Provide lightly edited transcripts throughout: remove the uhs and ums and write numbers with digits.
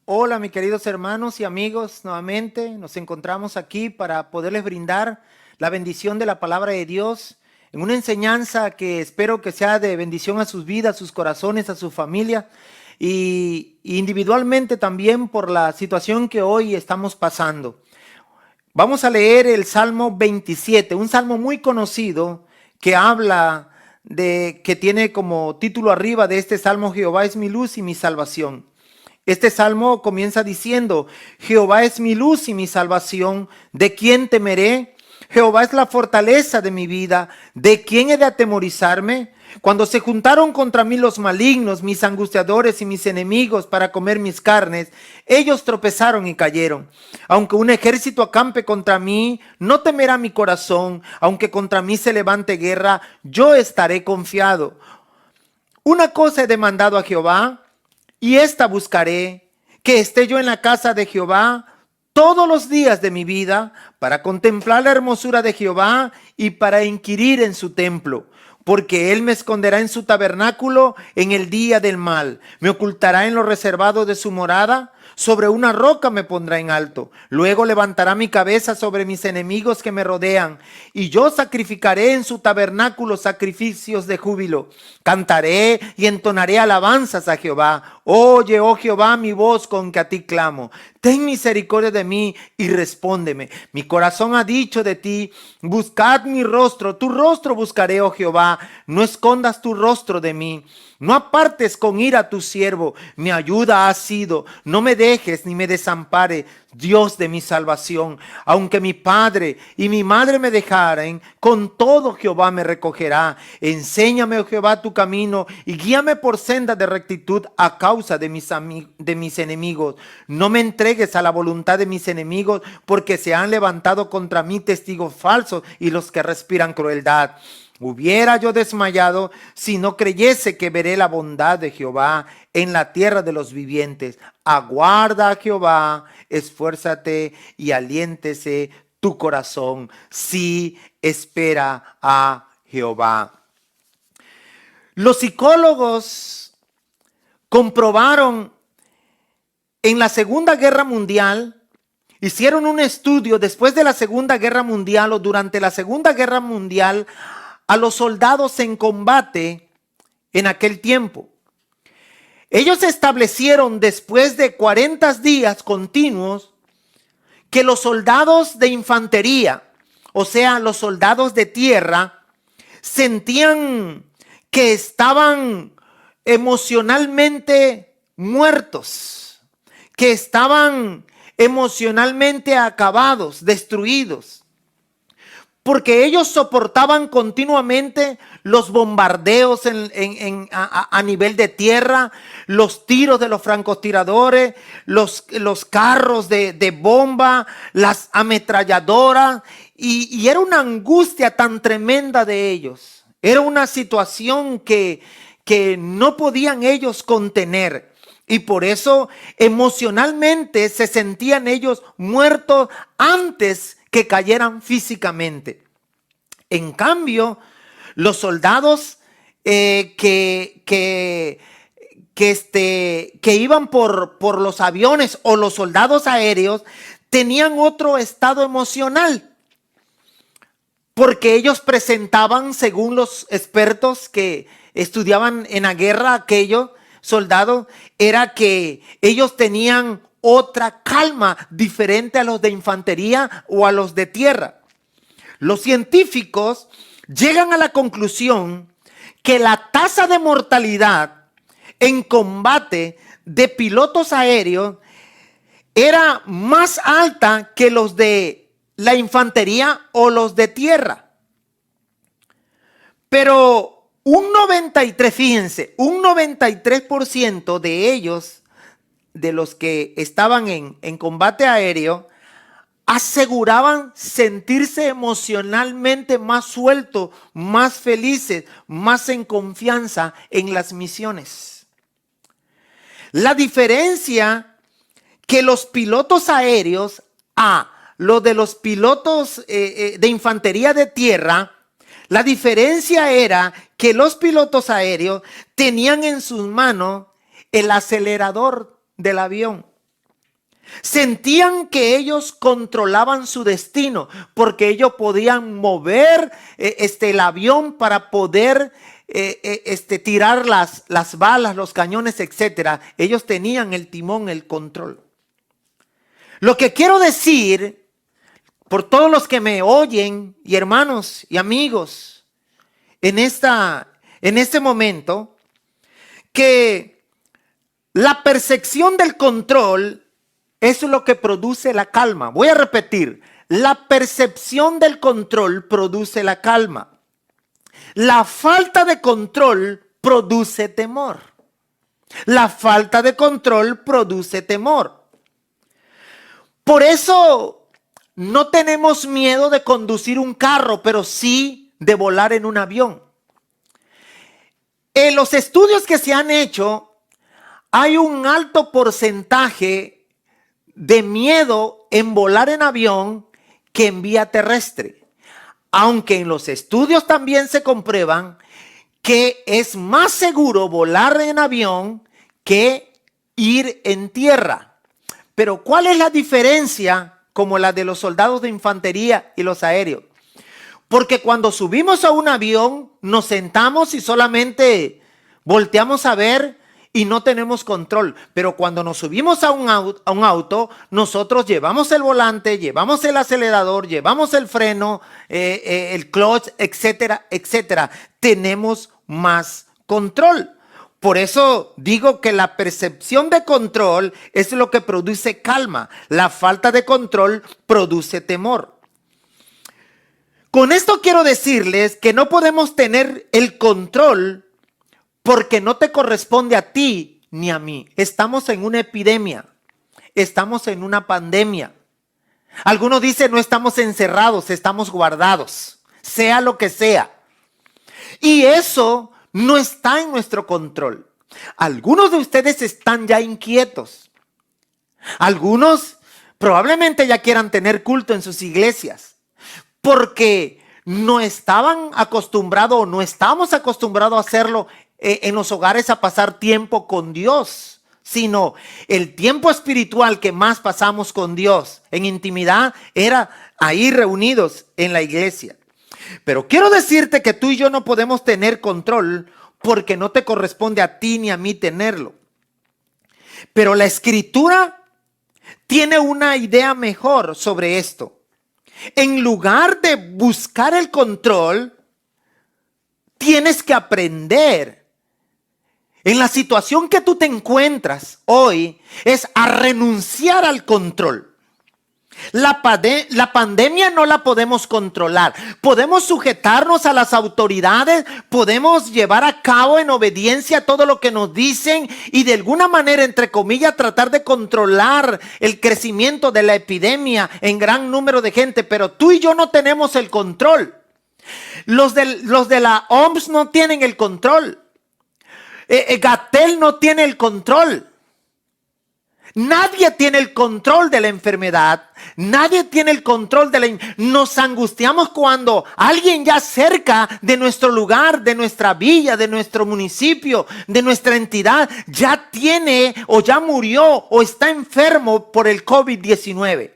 Hola, mis queridos hermanos y amigos, nuevamente nos encontramos aquí para poderles brindar la bendición de la palabra de Dios en una enseñanza que espero que sea de bendición a sus vidas, a sus corazones, a su familia y individualmente también por la situación que hoy estamos pasando. Vamos a leer el Salmo 27, un salmo muy conocido que habla que tiene como título arriba de este salmo: Jehová es mi luz y mi salvación. Este salmo comienza diciendo: Jehová es mi luz y mi salvación, ¿de quién temeré? Jehová es la fortaleza de mi vida, ¿de quién he de atemorizarme? Cuando se juntaron contra mí los malignos, mis angustiadores y mis enemigos para comer mis carnes, ellos tropezaron y cayeron. Aunque un ejército acampe contra mí, no temerá mi corazón. Aunque contra mí se levante guerra, yo estaré confiado. Una cosa he demandado a Jehová, y esta buscaré, que esté yo en la casa de Jehová todos los días de mi vida, para contemplar la hermosura de Jehová y para inquirir en su templo. Porque él me esconderá en su tabernáculo en el día del mal, me ocultará en lo reservado de su morada. Sobre una roca me pondrá en alto. Luego levantará mi cabeza sobre mis enemigos que me rodean. Y yo sacrificaré en su tabernáculo sacrificios de júbilo. Cantaré y entonaré alabanzas a Jehová. Oye, oh Jehová, mi voz con que a ti clamo. Ten misericordia de mí y respóndeme. Mi corazón ha dicho de ti: buscad mi rostro. Tu rostro buscaré, oh Jehová. No escondas tu rostro de mí. No apartes con ira a tu siervo. Mi ayuda ha sido. No me dejes ni me desampare, Dios de mi salvación. Aunque mi padre y mi madre me dejaren, con todo Jehová me recogerá. Enséñame, oh Jehová, tu camino y guíame por senda de rectitud a causa de mis enemigos. No me entregues a la voluntad de mis enemigos, porque se han levantado contra mí testigos falsos y los que respiran crueldad. Hubiera yo desmayado si no creyese que veré la bondad de Jehová en la tierra de los vivientes. Aguarda a Jehová, esfuérzate y aliéntese tu corazón. Sí, espera a Jehová. Los psicólogos comprobaron en la Segunda Guerra Mundial, hicieron un estudio después de la Segunda Guerra Mundial o durante la Segunda Guerra Mundial a los soldados en combate en aquel tiempo. Ellos establecieron después de 40 días continuos que los soldados de infantería, o sea, los soldados de tierra, sentían que estaban emocionalmente muertos, que estaban emocionalmente acabados, destruidos. Porque ellos soportaban continuamente los bombardeos a nivel de tierra, los tiros de los francotiradores, los carros de bomba, las ametralladoras, y era una angustia tan tremenda de ellos. Era una situación que no podían ellos contener. Y por eso emocionalmente se sentían ellos muertos antes que cayeran físicamente. En cambio, los soldados que iban por los aviones o los soldados aéreos tenían otro estado emocional, porque ellos presentaban, según los expertos que estudiaban en la guerra, aquellos soldados, era que ellos tenían otra calma diferente a los de infantería o a los de tierra. Los científicos llegan a la conclusión que la tasa de mortalidad en combate de pilotos aéreos era más alta que los de la infantería o los de tierra. Pero un 93% de ellos, de los que estaban en combate aéreo, aseguraban sentirse emocionalmente más sueltos, más felices, más en confianza en las misiones. La diferencia que los pilotos aéreos a los de los pilotos de infantería de tierra, la diferencia era que los pilotos aéreos tenían en sus manos el acelerador del avión. Sentían que ellos controlaban su destino porque ellos podían mover el avión para poder tirar las balas, los cañones, etcétera. Ellos tenían el timón, el control. Lo que quiero decir, por todos los que me oyen, y hermanos y amigos, en este momento, que la percepción del control es lo que produce la calma. Voy a repetir, la percepción del control produce la calma. La falta de control produce temor. La falta de control produce temor. Por eso no tenemos miedo de conducir un carro, pero sí de volar en un avión. En los estudios que se han hecho, hay un alto porcentaje de miedo en volar en avión que en vía terrestre. Aunque en los estudios también se comprueban que es más seguro volar en avión que ir en tierra. Pero ¿cuál es la diferencia como la de los soldados de infantería y los aéreos? Porque cuando subimos a un avión nos sentamos y solamente volteamos a ver y no tenemos control. Pero cuando nos subimos a un auto, nosotros llevamos el volante, llevamos el acelerador, llevamos el freno, el clutch, etcétera, etcétera. Tenemos más control. Por eso digo que la percepción de control es lo que produce calma. La falta de control produce temor. Con esto quiero decirles que no podemos tener el control porque no te corresponde a ti ni a mí. Estamos en una epidemia. Estamos en una pandemia. Algunos dicen no estamos encerrados, estamos guardados. Sea lo que sea. Y eso no está en nuestro control. Algunos de ustedes están ya inquietos. Algunos probablemente ya quieran tener culto en sus iglesias. Porque no estaban acostumbrados o no estamos acostumbrados a hacerlo en los hogares, a pasar tiempo con Dios, sino el tiempo espiritual que más pasamos con Dios en intimidad era ahí reunidos en la iglesia. Pero quiero decirte que tú y yo no podemos tener control porque no te corresponde a ti ni a mí tenerlo. Pero la Escritura tiene una idea mejor sobre esto. En lugar de buscar el control, tienes que aprender. En la situación que tú te encuentras hoy es a renunciar al control. La pandemia no la podemos controlar. Podemos sujetarnos a las autoridades, podemos llevar a cabo en obediencia todo lo que nos dicen y de alguna manera, entre comillas, tratar de controlar el crecimiento de la epidemia en gran número de gente, pero tú y yo no tenemos el control. Los de la OMS no tienen el control. Gatell no tiene el control. Nadie tiene el control de la enfermedad. Nadie tiene el control de la... Nos angustiamos cuando alguien ya cerca de nuestro lugar, de nuestra villa, de nuestro municipio, de nuestra entidad, ya tiene o ya murió o está enfermo por el COVID-19.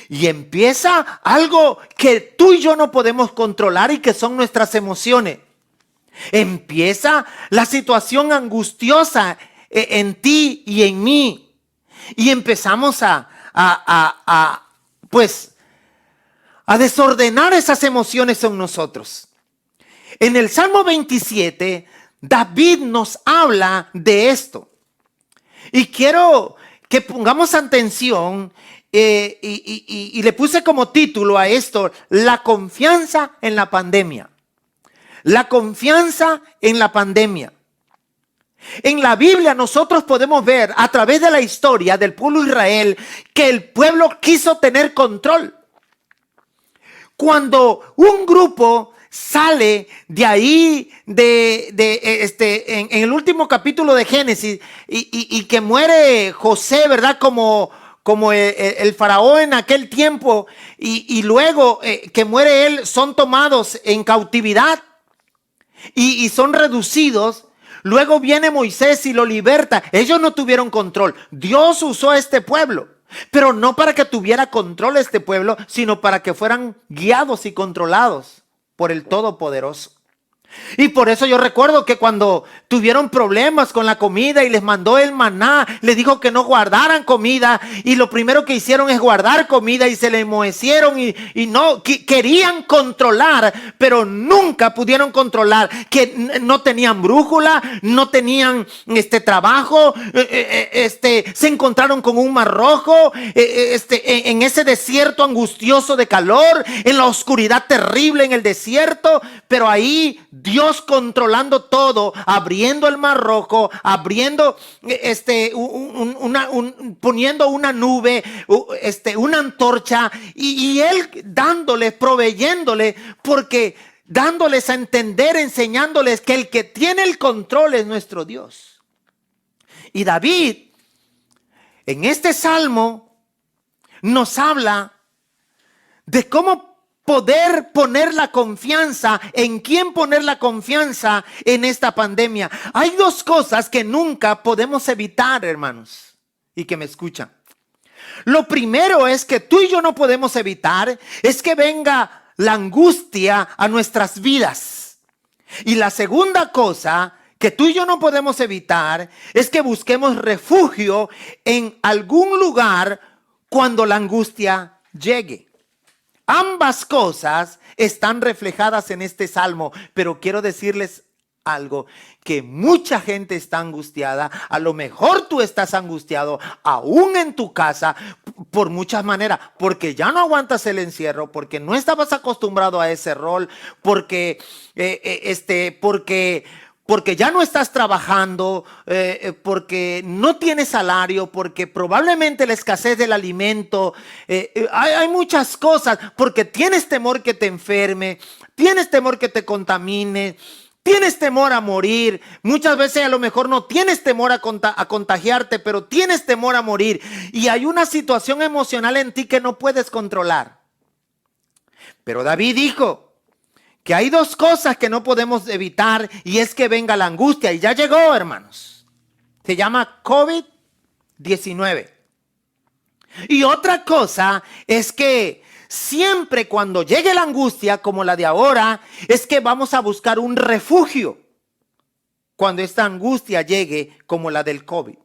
Y empieza algo que tú y yo no podemos controlar y que son nuestras emociones. Empieza la situación angustiosa en ti y en mí. Y empezamos a desordenar esas emociones en nosotros. En el Salmo 27, David nos habla de esto. Y quiero que pongamos atención y le puse como título a esto, la confianza en la pandemia. La confianza en la pandemia. En la Biblia nosotros podemos ver a través de la historia del pueblo de Israel que el pueblo quiso tener control. Cuando un grupo sale de ahí, en el último capítulo de Génesis y que muere José, ¿verdad? Como el faraón en aquel tiempo y luego que muere él, son tomados en cautividad. Y son reducidos. Luego viene Moisés y lo liberta. Ellos no tuvieron control. Dios usó a este pueblo. pero no para que tuviera control este pueblo, sino para que fueran guiados y controlados por el Todopoderoso. Y por eso yo recuerdo que cuando tuvieron problemas con la comida y les mandó el maná, les dijo que no guardaran comida, y lo primero que hicieron es guardar comida y se le enmohecieron y no querían controlar, pero nunca pudieron controlar, que no tenían brújula, no tenían trabajo, se encontraron con un mar rojo, en ese desierto angustioso de calor, en la oscuridad terrible en el desierto, pero ahí Dios controlando todo, abriendo el mar rojo, abriendo poniendo una nube, una antorcha, y Él dándoles, proveyéndole, porque dándoles a entender, enseñándoles que el que tiene el control es nuestro Dios. Y David, en este salmo, nos habla de cómo poder poner la confianza, en quién poner la confianza en esta pandemia. Hay dos cosas que nunca podemos evitar, hermanos, y que me escuchan. Lo primero es que tú y yo no podemos evitar, es que venga la angustia a nuestras vidas. Y la segunda cosa que tú y yo no podemos evitar es que busquemos refugio en algún lugar cuando la angustia llegue. Ambas cosas están reflejadas en este salmo, pero quiero decirles algo, que mucha gente está angustiada. A lo mejor tú estás angustiado aún en tu casa por muchas maneras, porque ya no aguantas el encierro, porque no estabas acostumbrado a ese rol, porque ya no estás trabajando, porque no tienes salario, porque probablemente la escasez del alimento, hay muchas cosas, porque tienes temor que te enferme, tienes temor que te contamine, tienes temor a morir. Muchas veces a lo mejor no tienes temor a contagiarte, pero tienes temor a morir, y hay una situación emocional en ti que no puedes controlar. Pero David dijo que hay dos cosas que no podemos evitar, y es que venga la angustia, y ya llegó, hermanos. Se llama COVID-19. Y otra cosa es que siempre cuando llegue la angustia, como la de ahora, es que vamos a buscar un refugio cuando esta angustia llegue, como la del COVID.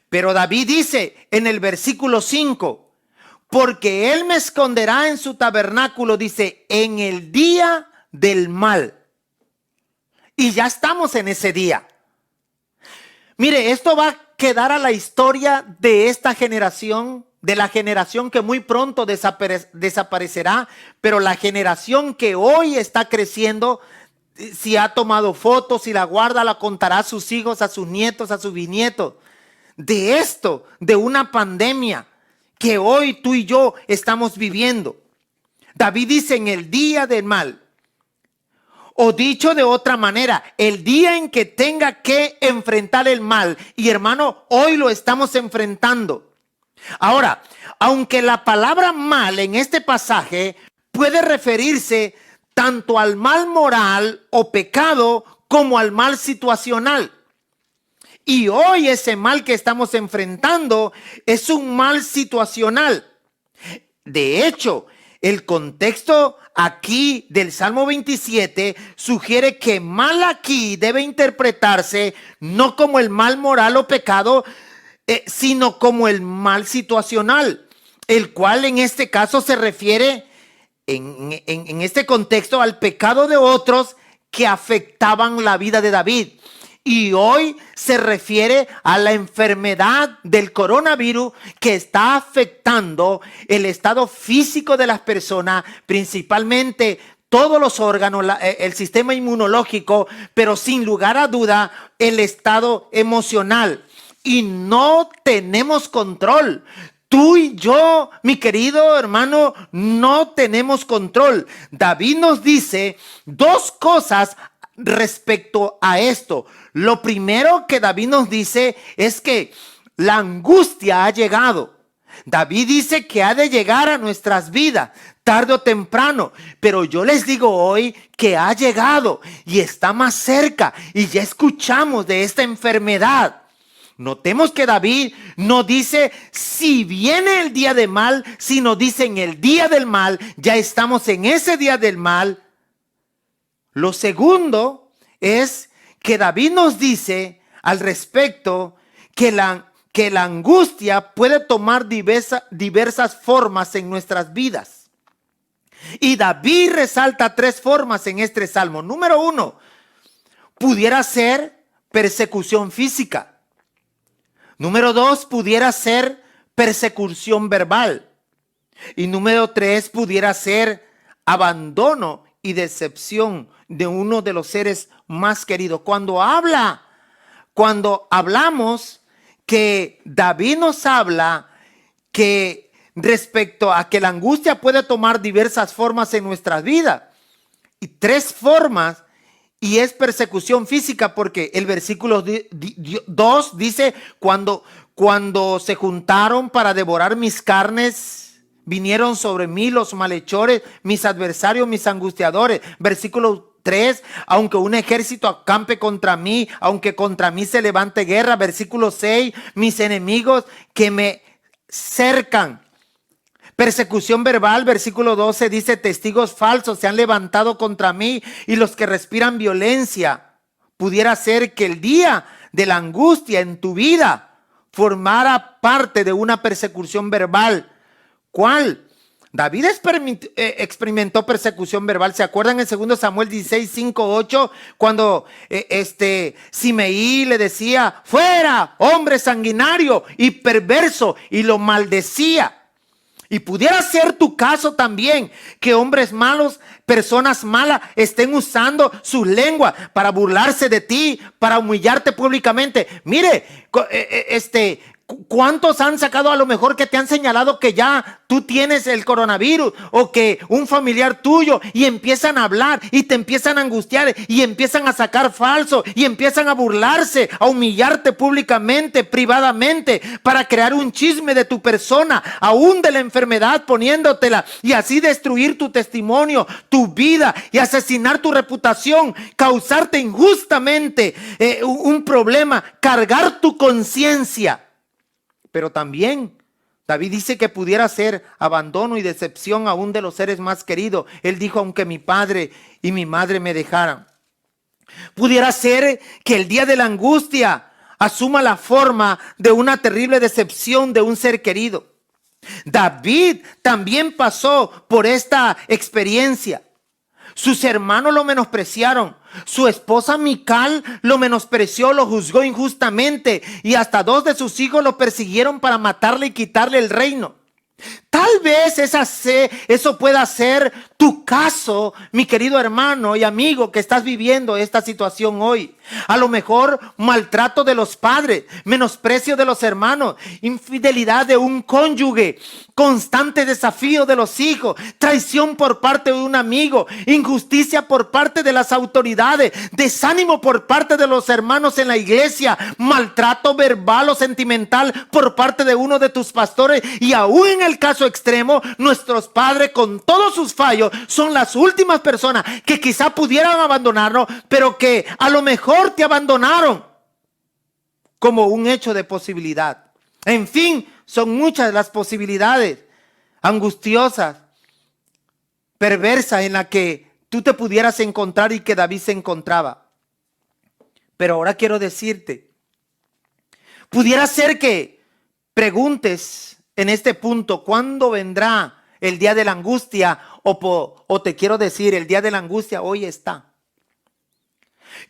Pero David dice en el versículo 5, porque Él me esconderá en su tabernáculo, dice, en el día del mal. Y ya estamos en ese día. Mire, esto va a quedar a la historia de esta generación, de la generación que muy pronto desaparecerá, pero la generación que hoy está creciendo, si ha tomado fotos, si la guarda, la contará a sus hijos, a sus nietos, a sus bisnietos. De esto, de una pandemia que hoy tú y yo estamos viviendo. David dice, en el día del mal. O dicho de otra manera, el día en que tenga que enfrentar el mal. Y hermano, hoy lo estamos enfrentando. Ahora, aunque la palabra mal en este pasaje puede referirse tanto al mal moral o pecado como al mal situacional. Y hoy ese mal que estamos enfrentando es un mal situacional. De hecho, el contexto aquí del Salmo 27 sugiere que mal aquí debe interpretarse no como el mal moral o pecado, sino como el mal situacional, el cual en este caso se refiere en este contexto al pecado de otros que afectaban la vida de David. Y hoy se refiere a la enfermedad del coronavirus que está afectando el estado físico de las personas, principalmente todos los órganos, el sistema inmunológico, pero sin lugar a duda el estado emocional. Y no tenemos control. Tú y yo, mi querido hermano, no tenemos control. David nos dice dos cosas respecto a esto. Lo primero que David nos dice es que la angustia ha llegado. David dice que ha de llegar a nuestras vidas tarde o temprano, pero yo les digo hoy que ha llegado y está más cerca, y ya escuchamos de esta enfermedad. Notemos que David no dice si viene el día de mal, sino dice en el día del mal. Ya estamos en ese día del mal. Lo segundo es que David nos dice al respecto que la angustia puede tomar diversas formas en nuestras vidas. Y David resalta 3 formas en este salmo. Número 1, pudiera ser persecución física. Número 2, pudiera ser persecución verbal. Y número 3, pudiera ser abandono y decepción de uno de los seres más queridos. Cuando hablamos que David nos habla que respecto a que la angustia puede tomar diversas formas en nuestras vidas. Y 3 formas. Y es persecución física porque el versículo 2 dice, cuando se juntaron para devorar mis carnes, vinieron sobre mí los malhechores, mis adversarios, mis angustiadores. Versículo 3, aunque un ejército acampe contra mí, aunque contra mí se levante guerra. Versículo 6, mis enemigos que me cercan. Persecución verbal, versículo 12 dice, testigos falsos se han levantado contra mí y los que respiran violencia. Pudiera ser que el día de la angustia en tu vida formara parte de una persecución verbal. ¿Cuál? David experimentó persecución verbal. ¿Se acuerdan en 2 Samuel 16, 5, 8? Cuando Simeí le decía, fuera, hombre sanguinario y perverso, y lo maldecía. Y pudiera ser tu caso también, que hombres malos, personas malas estén usando su lengua para burlarse de ti, para humillarte públicamente. Mire, ¿cuántos han sacado a lo mejor que te han señalado que ya tú tienes el coronavirus o que un familiar tuyo y empiezan a hablar y te empiezan a angustiar y empiezan a sacar falso y empiezan a burlarse, a humillarte públicamente, privadamente, para crear un chisme de tu persona, aún de la enfermedad poniéndotela y así destruir tu testimonio, tu vida y asesinar tu reputación, causarte injustamente un problema, cargar tu conciencia? Pero también David dice que pudiera ser abandono y decepción aún de los seres más queridos. Él dijo, aunque mi padre y mi madre me dejaran. Pudiera ser que el día de la angustia asuma la forma de una terrible decepción de un ser querido. David también pasó por esta experiencia. Sus hermanos lo menospreciaron. Su esposa Mical lo menospreció, lo juzgó injustamente y hasta 2 de sus hijos lo persiguieron para matarle y quitarle el reino. Tal vez eso pueda ser tu caso, mi querido hermano y amigo que estás viviendo esta situación hoy. A lo mejor maltrato de los padres, menosprecio de los hermanos, infidelidad de un cónyuge, constante desafío de los hijos, traición por parte de un amigo, injusticia por parte de las autoridades, desánimo por parte de los hermanos en la iglesia, maltrato verbal o sentimental por parte de uno de tus pastores y aún en el caso extremo, nuestros padres con todos sus fallos son las últimas personas que quizá pudieran abandonarnos, pero que a lo mejor te abandonaron como un hecho de posibilidad. En fin, son muchas las posibilidades angustiosas, perversas en las que tú te pudieras encontrar y que David se encontraba. Pero ahora quiero decirte, pudiera ser que preguntes en este punto, ¿cuándo vendrá el día de la angustia? O te quiero decir, el día de la angustia hoy está.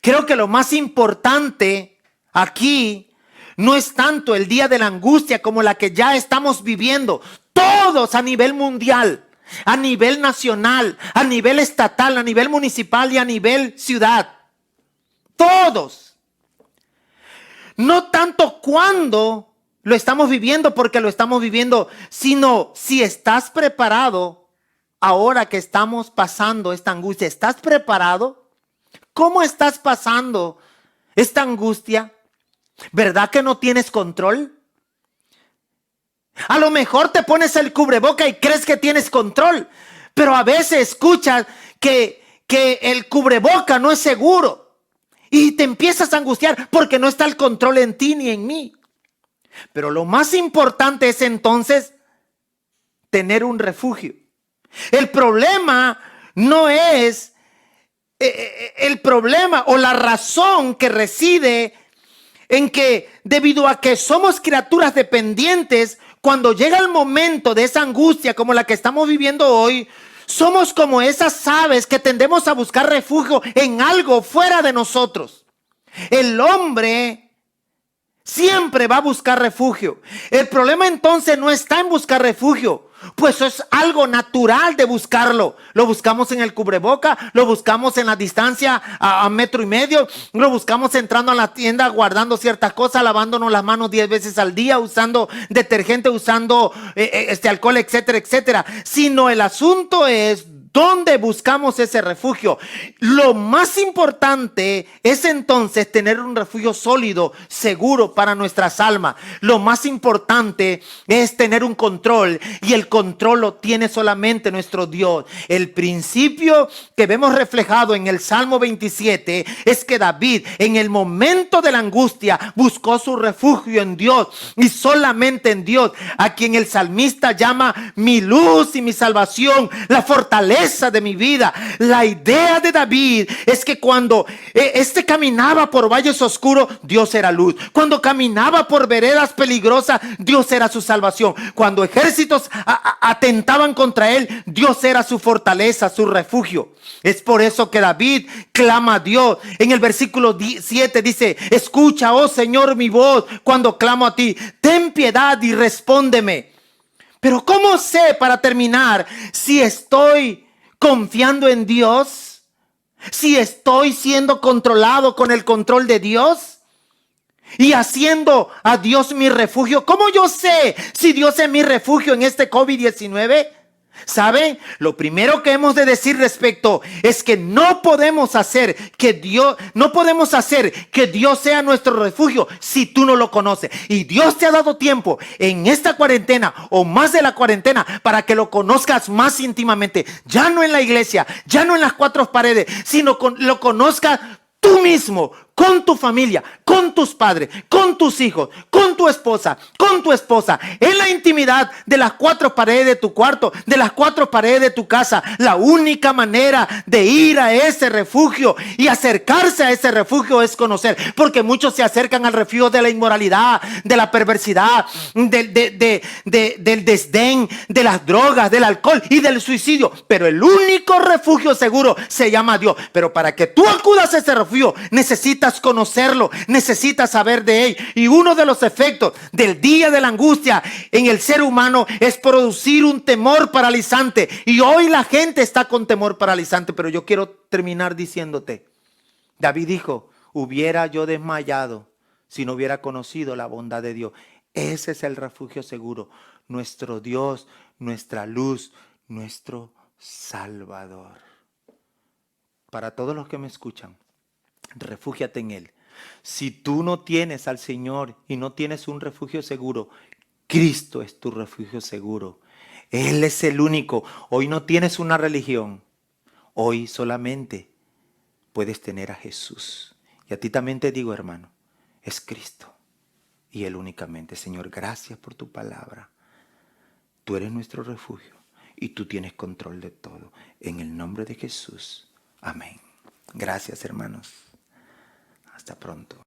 Creo que lo más importante aquí no es tanto el día de la angustia como la que ya estamos viviendo todos a nivel mundial, a nivel nacional, a nivel estatal, a nivel municipal y a nivel ciudad. Todos. No tanto cuándo lo estamos viviendo, porque lo estamos viviendo, sino si estás preparado ahora que estamos pasando esta angustia. ¿Estás preparado? ¿Cómo estás pasando esta angustia? ¿Verdad que no tienes control? A lo mejor te pones el cubreboca y crees que tienes control, pero a veces escuchas que el cubreboca no es seguro y te empiezas a angustiar porque no está el control en ti ni en mí. Pero lo más importante es entonces tener un refugio. El problema no es el problema o la razón que reside en que debido a que somos criaturas dependientes, cuando llega el momento de esa angustia como la que estamos viviendo hoy, somos como esas aves que tendemos a buscar refugio en algo fuera de nosotros. El hombre siempre va a buscar refugio. El problema entonces no está en buscar refugio, pues es algo natural de buscarlo. Lo buscamos en el cubreboca, lo buscamos en la distancia a 1,5 metros, lo buscamos entrando a la tienda, guardando ciertas cosas, lavándonos las manos 10 veces al día, usando detergente, usando alcohol, etcétera, etcétera. Sino el asunto es ¿dónde buscamos ese refugio? Lo más importante es entonces tener un refugio sólido, seguro para nuestras almas. Lo más importante es tener un control, y el control lo tiene solamente nuestro Dios. El principio que vemos reflejado en el Salmo 27 es que David en el momento de la angustia buscó su refugio en Dios, y solamente en Dios, a quien el salmista llama mi luz y mi salvación, la fortaleza de mi vida. La idea de David es que cuando caminaba por valles oscuros, Dios era luz. Cuando caminaba por veredas peligrosas, Dios era su salvación. Cuando ejércitos atentaban contra él, Dios era su fortaleza, su refugio. Es por eso que David clama a Dios. En el versículo 7 dice: escucha, oh Señor, mi voz cuando clamo a ti. Ten piedad y respóndeme. Pero ¿cómo sé, para terminar, si estoy confiando en Dios? Si estoy siendo controlado con el control de Dios y haciendo a Dios mi refugio. ¿Cómo yo sé si Dios es mi refugio en este COVID-19? ¿Saben? Lo primero que hemos de decir respecto es que no podemos hacer que Dios sea nuestro refugio si tú no lo conoces. Y Dios te ha dado tiempo en esta cuarentena o más de la cuarentena para que lo conozcas más íntimamente. Ya no en la iglesia, ya no en las 4 paredes, sino lo conozcas tú mismo, con tu familia, con tus padres, con tus hijos, con tu esposa, en la intimidad de las 4 paredes de tu cuarto, de las 4 paredes de tu casa. La única manera de ir a ese refugio y acercarse a ese refugio es conocer, porque muchos se acercan al refugio de la inmoralidad, de la perversidad, del desdén, de las drogas, del alcohol y del suicidio. Pero el único refugio seguro se llama Dios. Pero para que tú acudas a ese refugio, necesitas conocerlo, necesitas saber de él. Y uno de los efectos del día de la angustia en el ser humano es producir un temor paralizante. Y hoy la gente está con temor paralizante. Pero yo quiero terminar diciéndote: David dijo: hubiera yo desmayado si no hubiera conocido la bondad de Dios. Ese es el refugio seguro, nuestro Dios, nuestra luz, nuestro Salvador. Para todos los que me escuchan, refúgiate en Él. Si tú no tienes al Señor y no tienes un refugio seguro, Cristo es tu refugio seguro. Él es el único. Hoy no tienes una religión. Hoy solamente puedes tener a Jesús. Y a ti también te digo, hermano, es Cristo y Él únicamente. Señor, gracias por tu palabra. Tú eres nuestro refugio y tú tienes control de todo. En el nombre de Jesús. Amén. Gracias, hermanos. Hasta pronto.